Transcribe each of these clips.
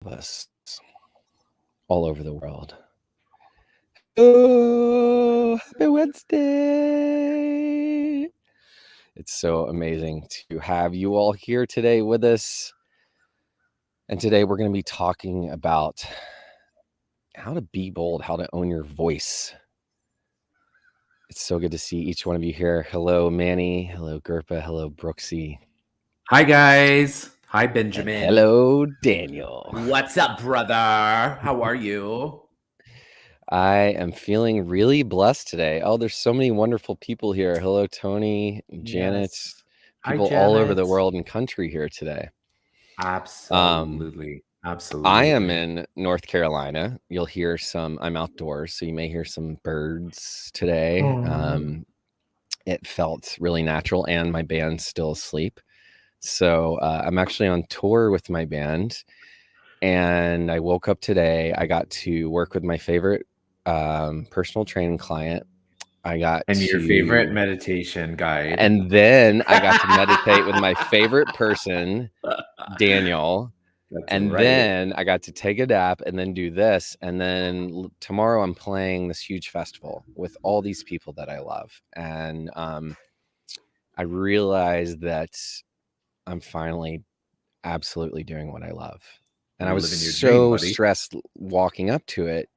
of us all over the world. Oh, happy Wednesday! It's so amazing to have you all here today with us. And today we're going to be talking about how to be bold, how to own your voice. It's so good to see each one of you here. Hello, Manny. Hello, Gerpa. Hello, Brooksy. Hi, guys. Hi, And Benjamin. hello, Daniel. What's up, brother? How are you? I am feeling really blessed today. Oh, there's so many wonderful people here. Hello, Tony, Janet, Yes. Hi, people all over the Janet. world and country here today. Absolutely. I am Absolutely. in North Carolina. You'll hear I'm outdoors, so you may hear some birds today. It felt really natural, and my band's still asleep. So I'm actually on tour with my band, and I woke up today. I got to work with my favorite personal training client. I got And your favorite to, meditation guide. and then I got to meditate with my favorite person, Daniel. That's And right. then I got to take a nap and then do this. And then tomorrow I'm playing this huge festival with all these people that I love. And I realized that I'm finally absolutely doing what I love. And I You're was living your dream, so buddy. stressed walking up to it,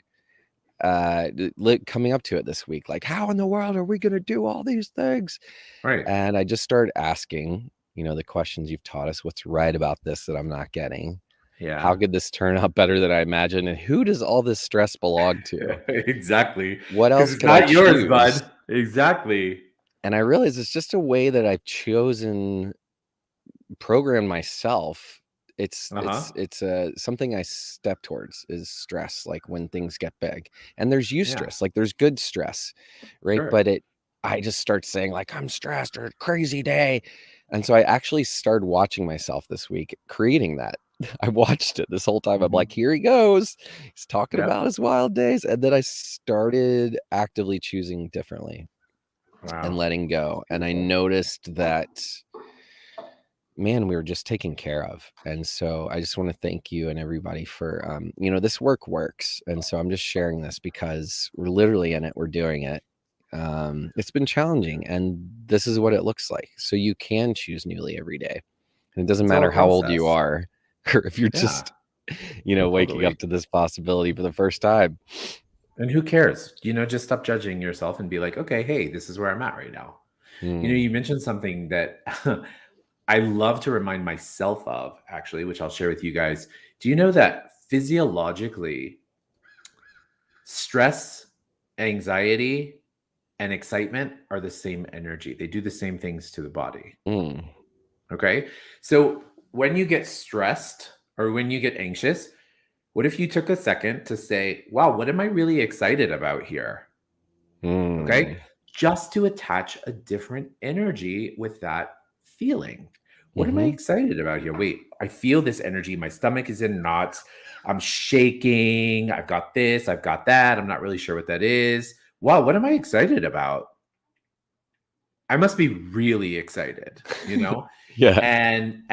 coming up to it this week. Like, how in the world are we going to do all these things? Right. And I just started asking, the questions you've taught us. What's right about this that I'm not getting? How Yeah. could this turn out better than I imagined? And who does all this stress belong to? Exactly. What Because else it's could I not yours, choose? bud. Exactly. And I realized it's just a way that I've chosen, programmed myself. It's Uh-huh. something I step towards is stress, like when things get big. And there's Yeah. eustress, like there's good stress, right? Sure. But I just start saying like I'm stressed or crazy day. And so I actually started watching myself this week creating that. I watched it this whole time. I'm Mhm. like, here he goes. He's talking Yeah. about his wild days. And then I started actively choosing differently and Wow. letting go. And I Beautiful. noticed that, man, we were just taken care of. And so I just want to thank you and everybody for, this work works. And so I'm just sharing this because we're literally in it. We're doing it. It's been challenging, and this is what it looks like. So you can choose newly every day. And it doesn't It's all matter a how old you process. are, or if you're Yeah. just, waking up Totally. to this possibility for the first time. And who cares? Just stop judging yourself and be like, okay, hey, this is where I'm at right now. Mm, You mentioned something that I love to remind myself of, actually, which I'll share with you guys. Do you know that physiologically, stress, anxiety, and excitement are the same energy? They do the same things to the body. mm, Okay. So when you get stressed or when you get anxious, what if you took a second to say, wow, what am I really excited about here? Okay. mm, Just to attach a different energy with that feeling. What am I mm-hmm. excited about here? Wait, I feel this energy. My stomach is in knots. I'm shaking. I've got this. I've got that. I'm not really sure what that is. Wow, what am I excited about? I must be really excited, Yeah. and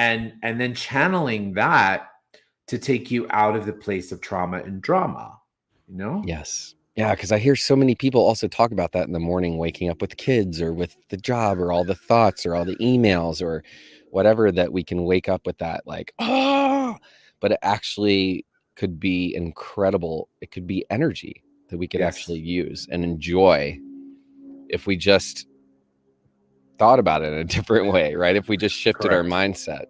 then channeling that to take you out of the place of trauma and drama, you know? Yes. Yeah, because I hear so many people also talk about that in the morning, waking up with kids or with the job or all the thoughts or all the emails or whatever, that we can wake up with that, like, oh, but it actually could be incredible. It could be energy that we could Yes, actually use and enjoy if we just thought about it in a different way, right? If we just shifted our correct. mindset,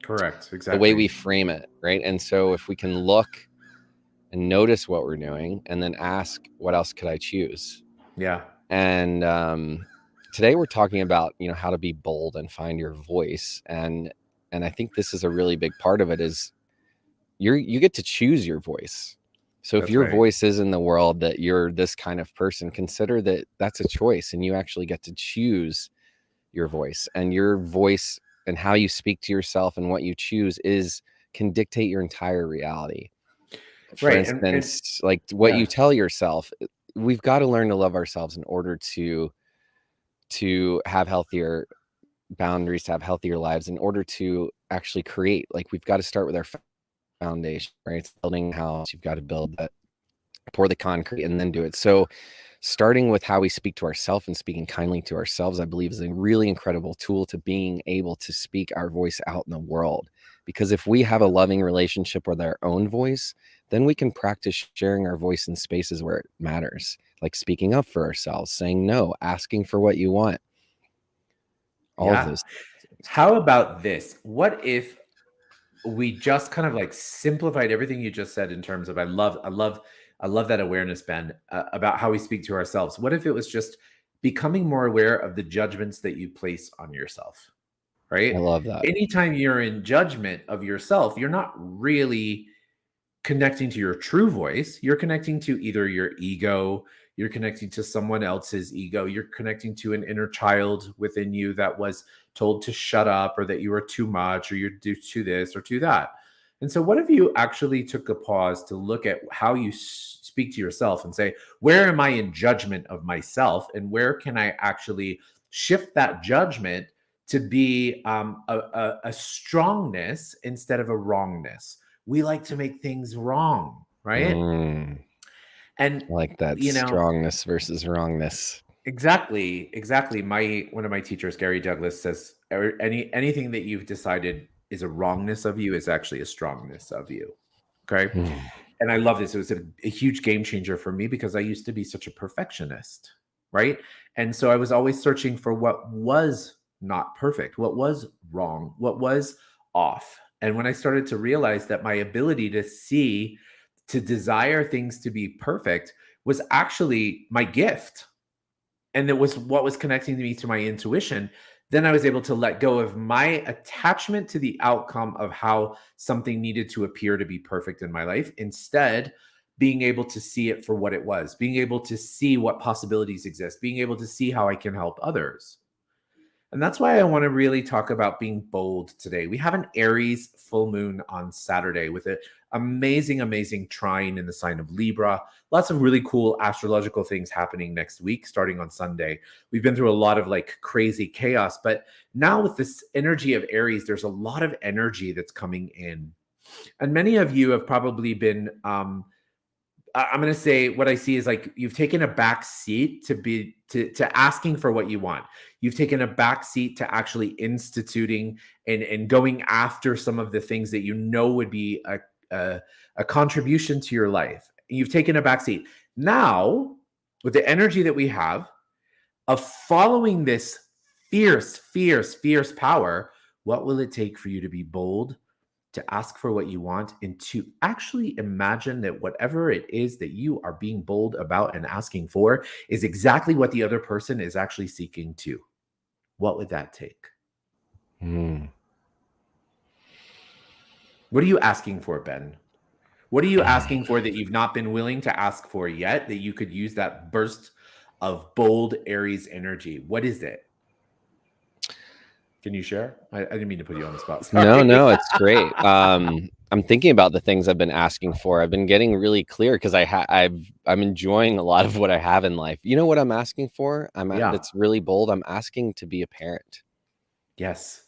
Correct, the way we exactly. frame it, right? And so if we can look and notice what we're doing and then ask, what else could I choose? Yeah, And today we're talking about, how to be bold and find your voice. And I think this is a really big part of it is you get to choose your voice. So if that's your right. voice is in the world that you're this kind of person, consider that that's a choice, and you actually get to choose your voice. And your voice and how you speak to yourself and what you choose can dictate your entire reality. For Right, and instance, like what yeah. you tell yourself, we've got to learn to love ourselves in order to have healthier boundaries, to have healthier lives, in order to actually create. Like, we've got to start with our foundation, right? It's building a house. You've got to build that, pour the concrete, and then do it. So starting with how we speak to ourselves and speaking kindly to ourselves, I believe, is a really incredible tool to being able to speak our voice out in the world. Because if we have a loving relationship with our own voice, then we can practice sharing our voice in spaces where it matters, like speaking up for ourselves, saying no, asking for what you want, all of Yeah. those things. How about this? What if we just kind of like simplified everything you just said in terms of I love that awareness, Ben, about how we speak to ourselves. What if it was just becoming more aware of the judgments that you place on yourself, I right? love that. Anytime you're in judgment of yourself, you're not really connecting to your true voice. You're connecting to either your ego, you're connecting to someone else's ego, you're connecting to an inner child within you that was told to shut up, or that you were too much, or you're due to this or to that. And so, what if you actually took a pause to look at how you speak to yourself and say, where am I in judgment of myself? And where can I actually shift that judgment to be a strongness instead of a wrongness? We like to make things wrong, right? I And like that you know, strongness versus wrongness. exactly. My one of my teachers, Gary Douglas, says anything that you've decided is a wrongness of you is actually a strongness of you. Okay. Mm. And I love this. It was a huge game changer for me because I used to be such a perfectionist, right? And so I was always searching for what was not perfect, what was wrong, what was off. And when I started to realize that my ability to see, to desire things to be perfect was actually my gift, and it was what was connecting me to my intuition, then I was able to let go of my attachment to the outcome of how something needed to appear to be perfect in my life. Instead, being able to see it for what it was, being able to see what possibilities exist, being able to see how I can help others. And that's why I want to really talk about being bold today. We have an Aries full moon on Saturday with an amazing trine in the sign of Libra. Lots of really cool astrological things happening next week, starting on Sunday. We've been through a lot of like crazy chaos, but now with this energy of Aries, there's a lot of energy that's coming in. And many of you have probably been I'm going to say what I see is like you've taken a back seat to asking for what you want. You've taken a back seat to actually instituting and going after some of the things that you know would be a contribution to your life. You've taken a back seat. Now, with the energy that we have of following this fierce power, what will it take for you to be bold, to ask for what you want, and to actually imagine that whatever it is that you are being bold about and asking for is exactly what the other person is actually seeking too? What would that take? Mm. What are you asking for, Ben? What are you asking for that you've not been willing to ask for yet, that you could use that burst of bold Aries energy? What is it? Can you share? I didn't mean to put you on the spot. No, Sorry. no, it's great. I'm thinking about the things I've been asking for. I've been getting really clear because I'm enjoying a lot of what I have in life. You know what I'm asking for? Yeah. That's really bold. I'm asking to be a parent. Yes,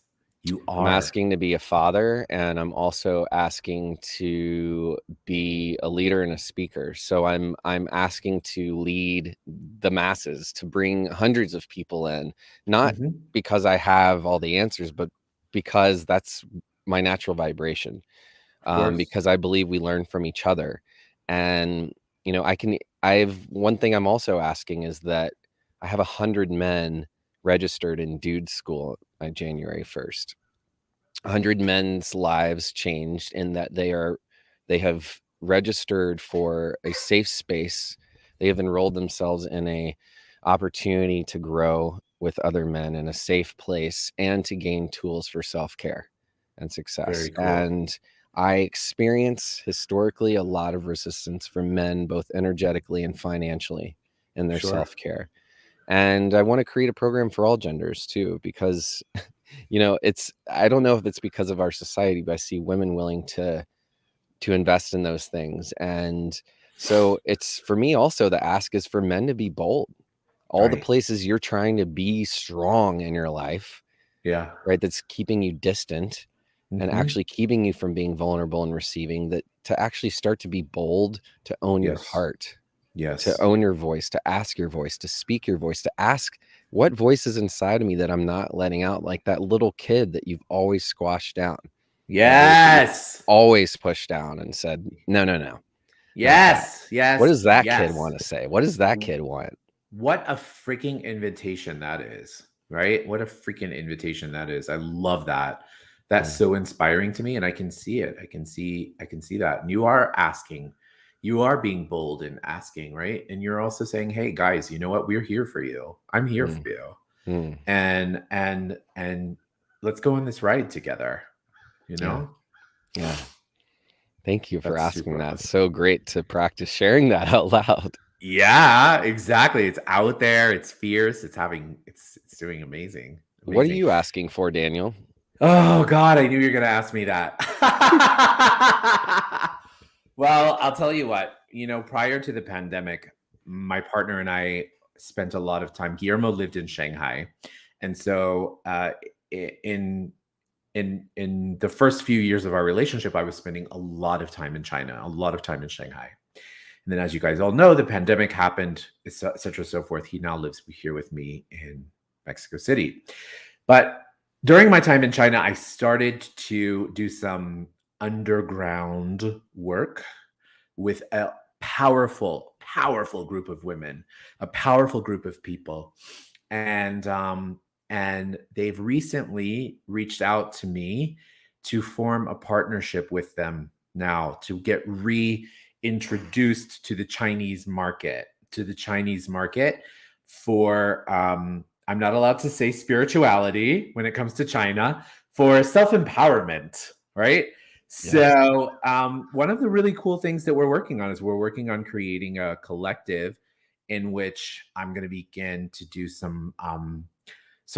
you I'm are. asking to be a father, and I'm also asking to be a leader and a speaker. So I'm asking to lead the masses, to bring hundreds of people in, not Mhm. because I have all the answers, but because that's my natural vibration. Of course. Because I believe we learn from each other. And I've one thing I'm also asking is that I have 100 men registered in dude school by January 1st. 100 men's lives changed in that they have registered for a safe space. They have enrolled themselves in a opportunity to grow with other men in a safe place and to gain tools for self-care and success. Very cool. And I experience historically a lot of resistance from men, both energetically and financially, in their Sure. self-care. And I want to create a program for all genders too, because I don't know if it's because of our society, but I see women willing to invest in those things. And so it's for me also, the ask is for men to be bold. All the Right. places you're trying to be strong in your life, Yeah. right? That's keeping you distant. and Mm-hmm. actually keeping you from being vulnerable and receiving, that to actually start to be bold, to own your Yes. heart, to Yes. own your voice, to ask your voice, to speak your voice, to ask what voice is inside of me that I'm not letting out, like that little kid that you've always squashed down, that voice that you've Yes. always pushed down and said, no, no, no, not that. Yes. What Yes. does that kid Yes. want to say? What does that kid want? What a freaking invitation that is, right? What a freaking invitation that is. I love that. That's Yeah. so inspiring to me, and I can see it. I can see that. And you are asking. You are being bold and asking, right? And you're also saying, "Hey guys, you know what? We're here for you. I'm here for Mm, you." mm, And let's go on this ride together, you yeah. know? Yeah. Thank you for That's asking super that. awesome. So great to practice sharing that out loud. Yeah, exactly. It's out there, it's fierce, it's doing amazing. What are Amazing. you asking for, Daniel? Oh God, I knew you were gonna ask me that. Well, I'll tell you what, prior to the pandemic, my partner and I spent a lot of time. Guillermo lived in Shanghai. And so in in the first few years of our relationship, I was spending a lot of time in China, a lot of time in Shanghai. And then, as you guys all know, the pandemic happened, et cetera, so forth. He now lives here with me in Mexico City. But during my time in China, I started to do some underground work with a powerful, powerful group of women, a powerful group of people. And they've recently reached out to me to form a partnership with them now to get reintroduced to the Chinese market, for I'm not allowed to say spirituality when it comes to China, for self-empowerment, right? Yes. So, one of the really cool things that we're working on is we're working on creating a collective in which I'm going to begin to do some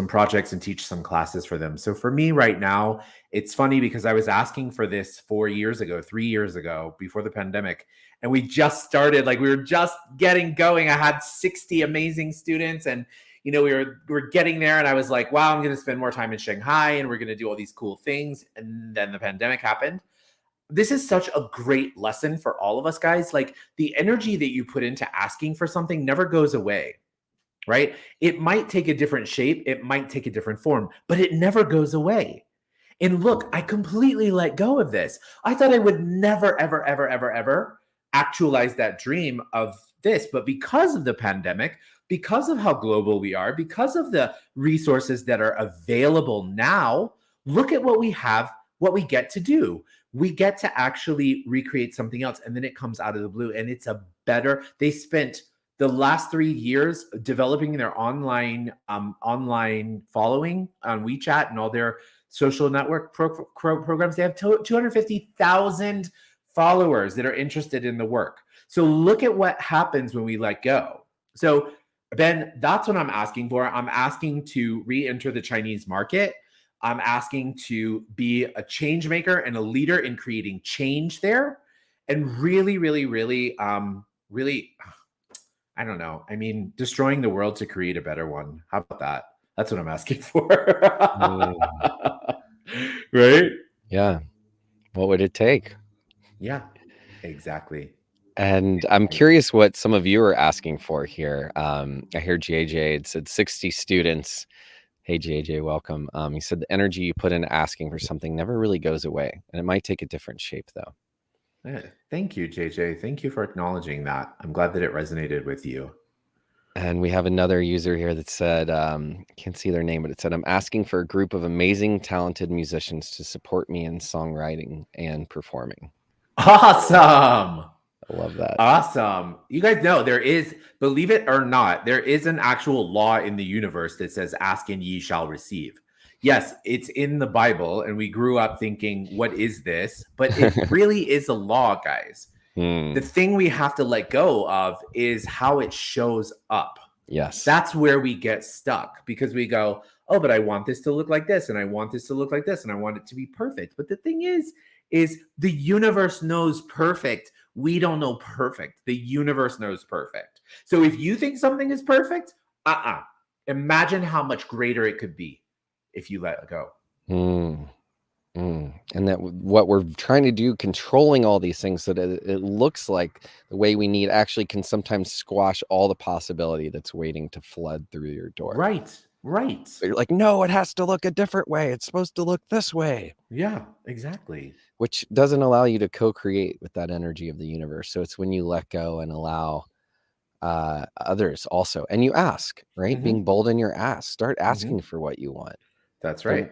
projects and teach some classes for them. So for me right now, it's funny because I was asking for this 4 years ago, 3 years ago, before the pandemic, and we just started. Like we were just getting going. I had 60 amazing students, and we were getting there, and I was like, wow, I'm going to spend more time in Shanghai, and we're going to do all these cool things. And then the pandemic happened. This is such a great lesson for all of us guys. Like the energy that you put into asking for something never goes away, right? It might take a different shape, it might take a different form, but it never goes away. And look, I completely let go of this. I thought I would never, ever, ever, ever, ever actualize that dream of this. But because of the pandemic, because of how global we are, because of the resources that are available now, look at what we have, what we get to do. We get to actually recreate something else. And then it comes out of the blue. And it's a better, they spent the last 3 years developing their online following on WeChat and all their social network programs. They have 250,000 followers that are interested in the work. So look at what happens when we let go. So Ben, that's what I'm asking for. I'm asking to re-enter the Chinese market. I'm asking to be a change maker and a leader in creating change there, and really, really, really, really, I don't know. I mean, destroying the world to create a better one. How about that? That's what I'm asking for. Mm, Right? yeah. What would it take? Yeah, exactly. And I'm Exactly. curious what some of you are asking for here. I hear JJ, it said 60 students. Hey, JJ, welcome. He said the energy you put into asking for something never really goes away, and it might take a different shape, though. Thank you, JJ. Thank you for acknowledging that. I'm glad that it resonated with you. And we have another user here that said, can't see their name, but it said, I'm asking for a group of amazing, talented musicians to support me in songwriting and performing. Awesome. I love that. Awesome. You guys know there is, believe it or not, there is an actual law in the universe that says, ask and ye shall receive. Yes, it's in the Bible, and we grew up thinking, what is this? But it really is a law, guys. The Hmm. thing we have to let go of is how it shows up. Yes. That's where we get stuck because we go, oh, but I want this to look like this, and I want this to look like this, and I want it to be perfect. But the thing is the universe knows perfect. We don't know perfect. The universe knows perfect. So if you think something is perfect, imagine how much greater it could be if you let it go. Hmm. And that what we're trying to do, controlling all these things so that it looks like the way we need, actually can sometimes squash all the possibility that's waiting to flood through your door. Right. But you're like, no, it has to look a different way. It's supposed to look this way. Yeah, exactly. Which doesn't allow you to co-create with that energy of the universe. So it's when you let go and allow others also, and you ask, right? Being bold in your ask, start asking for what you want. That's And right.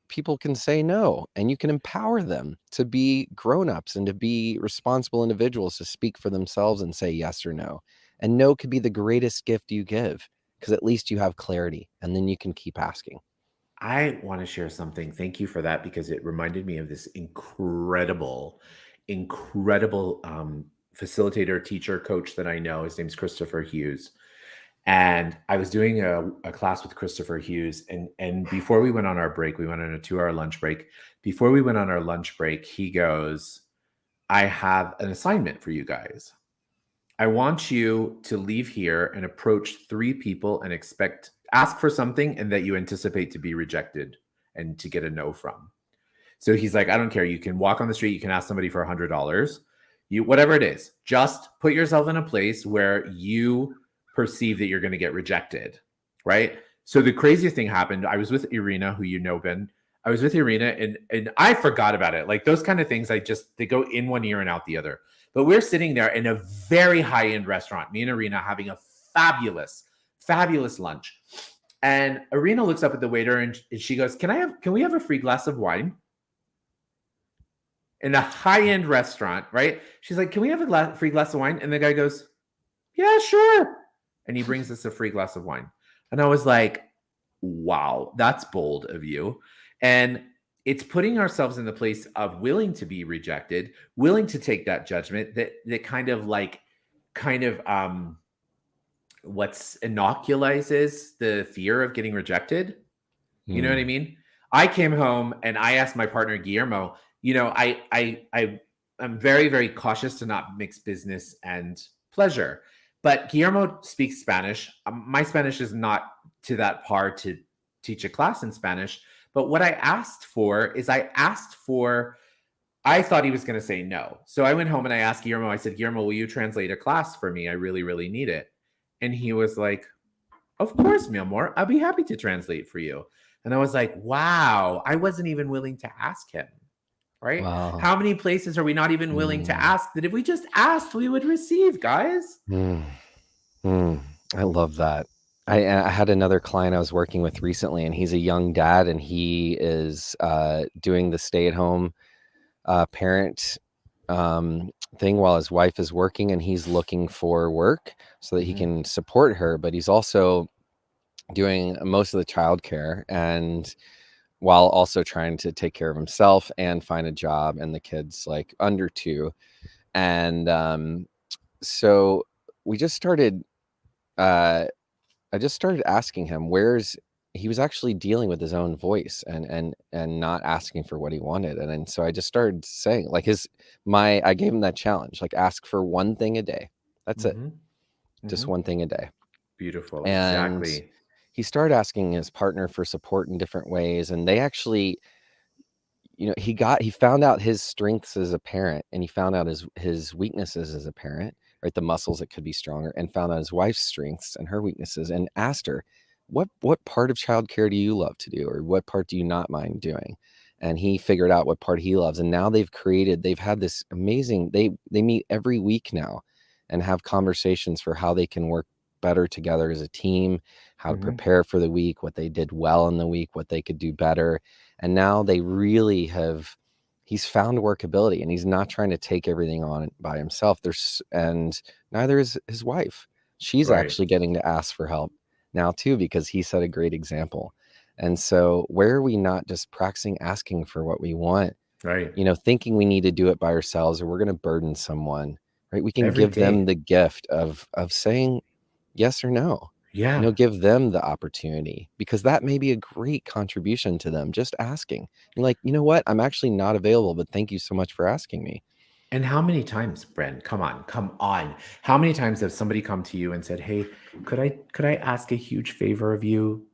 people can say no, and you can empower them to be grown-ups and to be responsible individuals, to speak for themselves and say yes or no. And no could be the greatest gift you give, because at least you have clarity, and then you can keep asking. I want to share something. Thank you for that because it reminded me of this incredible facilitator, teacher, coach that I know. His name's Christopher Hughes. And I was doing a class with Christopher Hughes. And before we went on our break, we went on a 2-hour lunch break. Before we went on our lunch break, he goes, I have an assignment for you guys. I want you to leave here and approach 3 people and ask for something and that you anticipate to be rejected and to get a no from. So he's like, I don't care. You can walk on the street. You can ask somebody for $100. Whatever it is, just put yourself in a place where you perceive that you're going to get rejected. Right. So the craziest thing happened. I was with Irina, who you know, Ben. I was with Irina and I forgot about it. Like those kind of things, they go in one ear and out the other. But we're sitting there in a very high-end restaurant, me and Irina having a fabulous, fabulous lunch. And Irina looks up at the waiter and she goes, Can we have a free glass of wine? In a high-end restaurant, right? She's like, Can we have a free glass of wine? And the guy goes, Yeah, sure. And he brings us a free glass of wine. And I was like, wow, that's bold of you. And it's putting ourselves in the place of willing to be rejected, willing to take that judgment that kind of what's inoculizes the fear of getting rejected. You know what I mean? I came home and I asked my partner Guillermo, I'm very, very cautious to not mix business and pleasure. But Guillermo speaks Spanish. My Spanish is not to that par to teach a class in Spanish. But what I asked for is I thought he was going to say no. So I went home and I asked Guillermo, I said, Guillermo, will you translate a class for me? I really, really need it. And he was like, of course, mi amor, I'll be happy to translate for you. And I was like, wow, I wasn't even willing to ask him. Right? Wow. How many places are we not even willing to ask that if we just asked, we would receive, guys? I love that. I had another client I was working with recently, and he's a young dad, and he is doing the stay-at-home parent thing while his wife is working, and he's looking for work so that he can support her, but he's also doing most of the childcare, and while also trying to take care of himself and find a job, and the kids like under 2. And so we just started I just started asking him he was actually dealing with his own voice and not asking for what he wanted. And so I just started saying, like, I gave him that challenge, like, ask for one thing a day. That's it. Just one thing a day. Beautiful. And Exactly. he started asking his partner for support in different ways. And they actually, he found out his strengths as a parent, and he found out his weaknesses as a parent, right? The muscles that could be stronger, and found out his wife's strengths and her weaknesses, and asked her, what part of childcare do you love to do, or what part do you not mind doing? And he figured out what part he loves. And now they've had this amazing, they meet every week now and have conversations for how they can work better together as a team, how to prepare for the week, what they did well in the week, what they could do better. And now they really he's found workability, and he's not trying to take everything on by himself. And neither is his wife. She's actually getting to ask for help now too, because he set a great example. And so where are we not just practicing asking for what we want, Right. Thinking we need to do it by ourselves, or we're going to burden someone, right? We can Every give them day. the gift of saying yes or no. Yeah. Give them the opportunity, because that may be a great contribution to them. Just asking. You're like, you know what? I'm actually not available, but thank you so much for asking me. And how many times, Bren? Come on. How many times have somebody come to you and said, "Hey, could I ask a huge favor of you?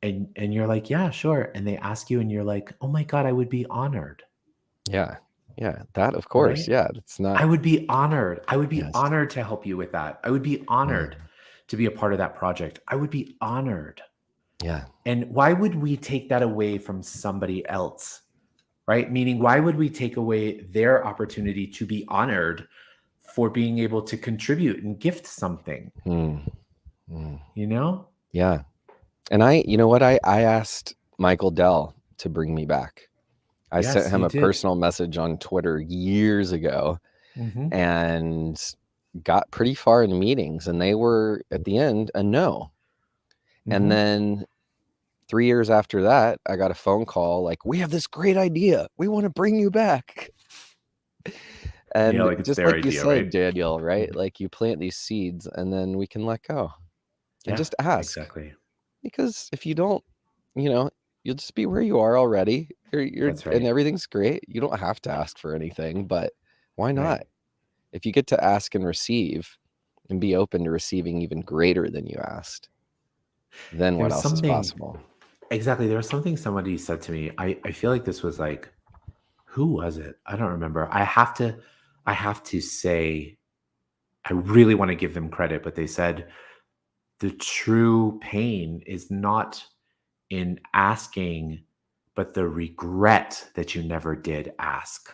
And you're like, yeah, sure. And they ask you and you're like, oh my God, I would be honored. Yeah. Yeah. That, of course. Right? Yeah. It's I not, would be honored. I would be yes. honored to help you with that. I would be honored Mm, to be a part of that project. I would be honored. yeah. And why would we take that away from somebody else? Right? Meaning, why would we take away their opportunity to be honored for being able to contribute and gift something? Mm, mm, You know? yeah. And you know what? I asked Michael Dell to bring me back. I sent Yes, him you a did. personal message on Twitter years ago Mm-hmm. and got pretty far in meetings, and they were at the end a no. And Mm-hmm. then 3 years after that, I got a phone call like, "We have this great idea. We want to bring you back." Yeah, And like it's just their like you idea, right? said, Daniel, right? Mhm. Like you plant these seeds and then we can let go and Yeah, just ask. exactly. Because if you don't, you know, you'll just be where you are already. You're That's and right. everything's great. You don't have to ask for anything, but why Right. not? If you get to ask and receive and be open to receiving even greater than you asked, then There what was else is something, possible? exactly. There was something somebody said to me. I feel like this was like, who was it? I don't remember. I have to say, I really want to give them credit, but they said the true pain is not in asking, but the regret that you never did ask.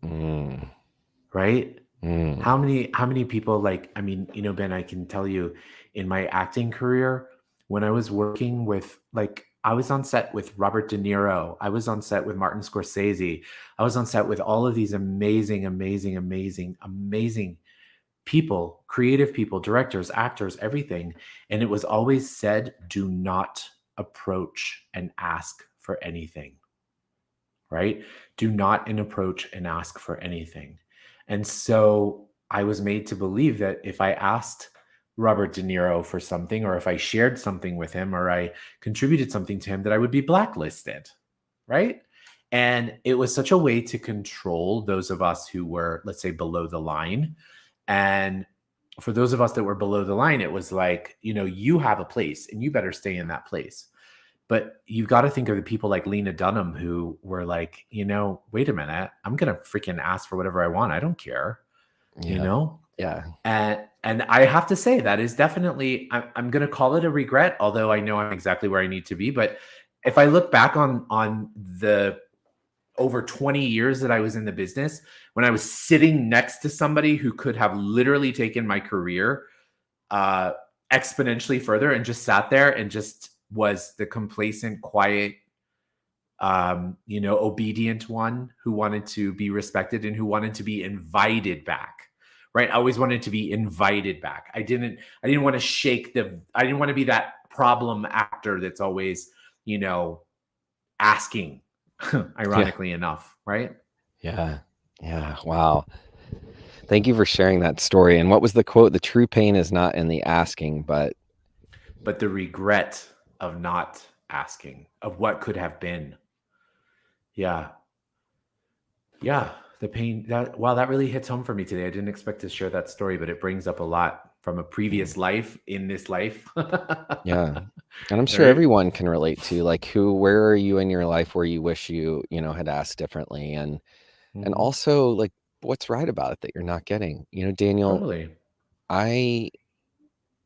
Mm, Right? mm, How many people, like, I mean, Ben, I can tell you, in my acting career, when I was working with, like, I was on set with Robert De Niro, I was on set with Martin Scorsese, I was on set with all of these amazing, amazing, amazing, amazing people, creative people, directors, actors, everything. And it was always said, do not approach and ask for anything, right? Do not approach and ask for anything. And so I was made to believe that if I asked Robert De Niro for something, or if I shared something with him, or I contributed something to him, that I would be blacklisted, right? And it was such a way to control those of us who were, let's say, below the line. And for those of us that were below the line, it was like, you have a place and you better stay in that place. But you've got to think of the people like Lena Dunham who were like, wait a minute, I'm gonna freaking ask for whatever I want. I don't care, you yeah. know? Yeah. And I have to say that is definitely, I'm gonna call it a regret, although I know I'm exactly where I need to be. But if I look back on the over 20 years that I was in the business, when I was sitting next to somebody who could have literally taken my career uh, exponentially further, and just sat there and just was the complacent, quiet, obedient one who wanted to be respected and who wanted to be invited back. Right. I always wanted to be invited back. I didn't want to I didn't want to be that problem actor that's always, asking, Yeah. ironically enough. Right. Yeah. Yeah. Wow. Thank you for sharing that story. And what was the quote? The true pain is not in the asking, but But the regret of not asking, of what could have been. Yeah. Yeah, the pain, that, wow, that really hits home for me today. I didn't expect to share that story, but it brings up a lot from a mm, previous life in this life. yeah. And I'm sure Right? everyone can relate to like where are you in your life where you wish had asked differently and Hmm. also like what's right about it that you're not getting. Daniel, Totally. I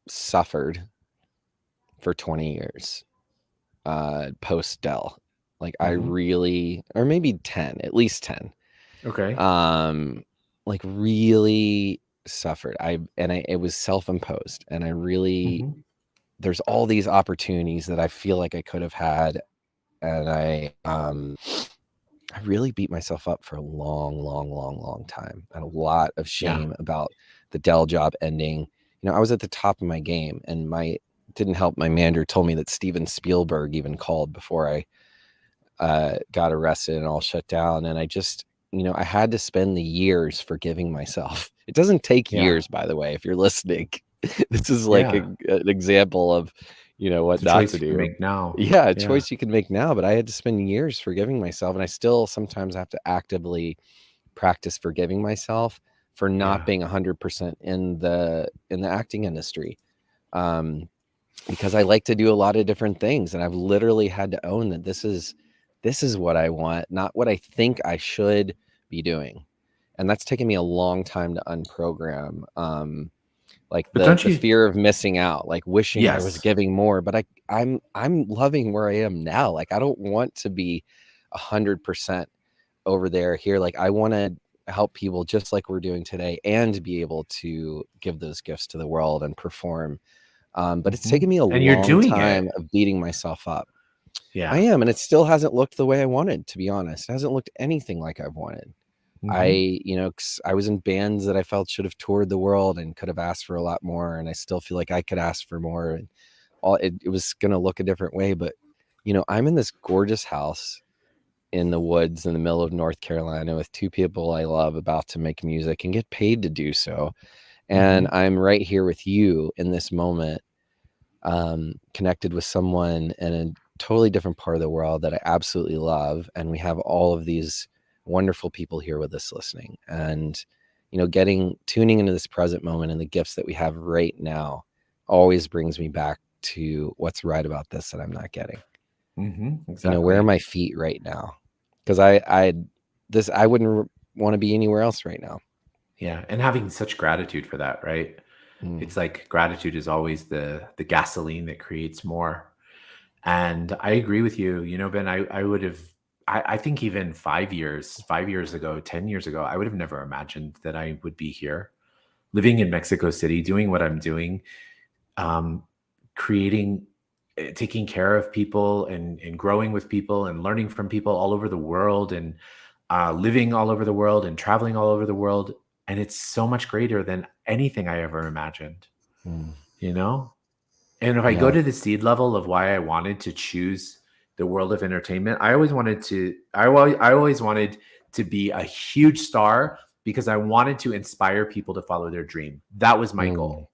suffered for 20 years post Dell. Like I Hmm. really, or maybe 10, at least 10. Okay. Um like really suffered. It was self-imposed and I really Hmm. there's all these opportunities that I feel like I could have had and I really beat myself up for a long, long, long, long time. I had a lot of Yeah. shame about the Dell job ending. I was at the top of my game, and didn't help. My manager told me that Steven Spielberg even called before I got arrested and all shut down. And I just, I had to spend the years forgiving myself. It doesn't take Yeah. years, by the way, if you're listening. This is like Yeah. an example of, It's what a not to choice you can do. make now. Yeah, a Yeah. choice you can make now, but I had to spend years forgiving myself. And I still sometimes have to actively practice forgiving myself for not Yeah. being 100% in the acting industry. Um, because I like to do a lot of different things, and I've literally had to own that this is what I want, not what I think I should be doing. And that's taken me a long time to unprogram. Like But the don't the you? fear of missing out, like wishing I was Yes. giving more, but I'm loving where I am now. Like I don't want to be 100% over there here. Like I want to help people just like we're doing today and be able to give those gifts to the world and perform. But it's taken me a And you're long doing time it. of beating myself up. I Yeah. am, and it still hasn't looked the way I wanted, to be honest. It hasn't looked anything like I've wanted. Hmm. 'Cause I was in bands that I felt should have toured the world and could have asked for a lot more, and I still feel like I could ask for more, and it was gonna look a different way. But I'm in this gorgeous house in the woods in the middle of North Carolina with two people I love, about to make music and get paid to do so. And Hmm. I'm right here with you in this moment, connected with someone in a totally different part of the world that I absolutely love. And we have all of these wonderful people here with us listening. And, tuning into this present moment and the gifts that we have right now always brings me back to what's right about this that I'm not getting. Where are Exactly. my feet right now? Because I wouldn't want to be anywhere else right now. Yeah. And having such gratitude for that, right? Mm, It's like gratitude is always the gasoline that creates more. And I agree with you. Ben, I would have, I think even 5 years ago, 10 years ago, I would have never imagined that I would be here living in Mexico City, doing what I'm doing, um, creating, taking care of people and growing with people and learning from people all over the world and living all over the world and traveling all over the world. And it's so much greater than anything I ever imagined, mm, you know? And if I go yeah. to the seed level of why I wanted to choose the world of entertainment, I always wanted to be a huge star because I wanted to inspire people to follow their dream. That was my Mm. goal.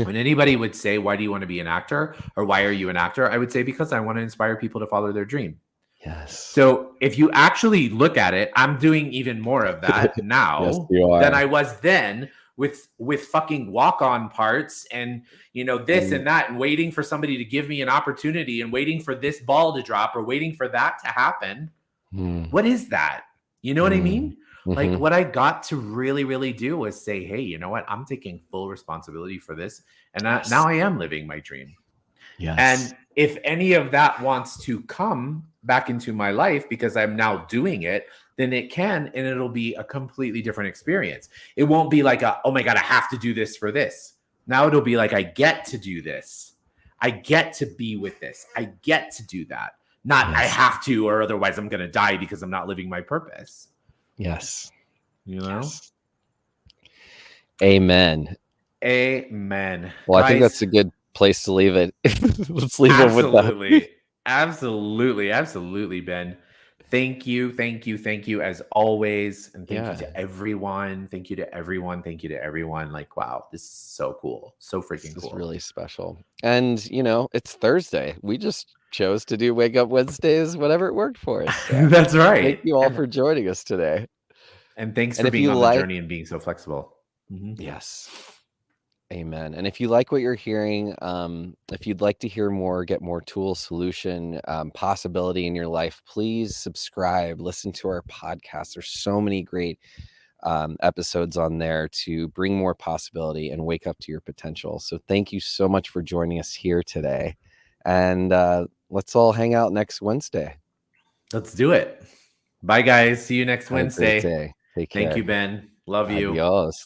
When anybody would say, "Why do you want to be an actor?" or "Why are you an actor?" I would say, "Because I want to inspire people to follow their dream." Yes. So if you actually look at it, I'm doing even more of that Yes, now you than are. I was then with fucking walk-on parts and this And and that and waiting for somebody to give me an opportunity and waiting for this ball to drop or waiting for that to happen. mm, What is that? You know what I mm, mean? Like mhm. what I got to really, really do was say, hey, you know what? I'm taking full responsibility for this. And now Yes. I am living my dream. Yes. And if any of that wants to come back into my life because I'm now doing it, then it can, and it'll be a completely different experience. It won't be like oh my God, I have to do this for this. Now it'll be like, I get to do this. I get to be with this. I get to do that. Not I Yes. have to, or otherwise I'm going to die because I'm not living my purpose. Yes. You know? Yes. Amen. Amen. Well, I think Guys, that's a good place to leave it. Let's leave it with that. absolutely. Absolutely. Absolutely, Ben. Thank you. Thank you. Thank you as always. And thank you Yeah, to everyone. Thank you to everyone. Thank you to everyone. Like, wow, this is so cool. So this freaking is cool. really special. And, it's Thursday. We just chose to do Wake Up Wednesdays, whatever it worked for us. So That's thank right. you all for joining us today. And thanks And for if being you on the like, journey and being so flexible. Mhm. yes. Amen. And if you like what you're hearing, if you'd like to hear more, get more tool solution, possibility in your life, please subscribe, listen to our podcast. There's so many great episodes on there to bring more possibility and wake up to your potential. So thank you so much for joining us here today. And let's all hang out next Wednesday. Let's do it. Bye, guys. See you next Have a great Wednesday. day. Take Thank you, care. Ben. Love you. Adios.